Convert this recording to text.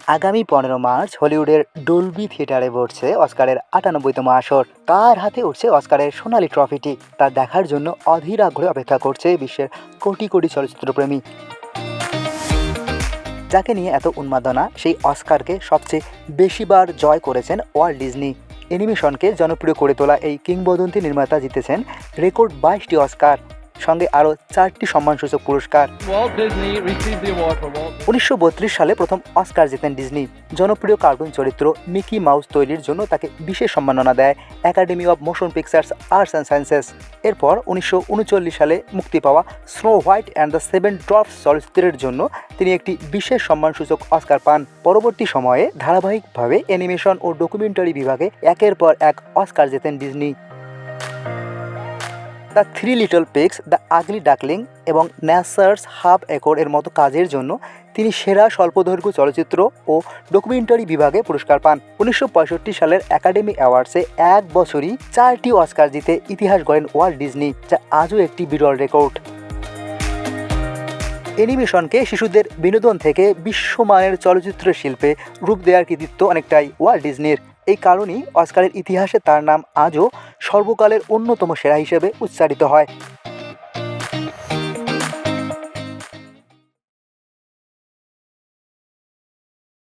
আগামী 15 মার্চ হলিউডের ডলবি থিয়েটারে বসছে অস্কারের 98তম আসর। তার হাতে উঠছে অস্কারের সোনালী ট্রফিটি। তা দেখার জন্য অধীর আগ্রহে অপেক্ষা করছে বিশ্বের কোটি কোটি চলচ্চিত্রপ্রেমী। যাকে নিয়ে এত উন্মাদনা, সেই অস্কারকে সবচেয়ে বেশিবার জয় করেছেন ওয়াল্ট ডিজনি। অ্যানিমেশনকে জনপ্রিয় করে তোলা এই কিংবদন্তি নির্মাতা জিতেছেন রেকর্ড 22টি অস্কার, সঙ্গে আরও 4টি সম্মানসূচক পুরস্কার। 1932 সালে প্রথম অস্কার জেতেন ডিজনি। জনপ্রিয় কার্টুন চরিত্র মিকি মাউস তৈরির জন্য তাকে বিশেষ সম্মাননা দেয় academy of motion pictures arts and sciences. এরপর 1939 সালে মুক্তি পাওয়া snow white and the seven drops চলচ্চিত্রের জন্য তিনি একটি বিশেষ সম্মানসূচক অস্কার পান। পরবর্তী সময়ে ধারাবাহিকভাবে অ্যানিমেশন ও ডকুমেন্টারি বিভাগে একের পর এক অস্কার জেতেন Disney. The three little pigs, the ugly duckling এবং ন্যাসার্স হাফ একর এর মতো কাজের জন্য তিনি সেরা স্বল্পদৈর্ঘ্য চলচ্চিত্র ও ডকুমেন্টারি বিভাগে পুরস্কার পান। 1965 সালের একাডেমি অ্যাওয়ার্ডসে এক বছরই 4টি অস্কার জিতে ইতিহাস গড়েন ওয়াল্ট ডিজনি, যা আজও একটি বিরল রেকর্ড। অ্যানিমেশনকে শিশুদের বিনোদন থেকে বিশ্বমানের চলচ্চিত্র শিল্পে রূপ দেওয়ার কৃতিত্ব অনেকটাই ওয়াল্ট ডিজনির। এই কারণেই অস্কারের ইতিহাসে তার নাম আজও সর্বকালের অন্যতম সেরা হিসেবে উচ্চারিত হয়।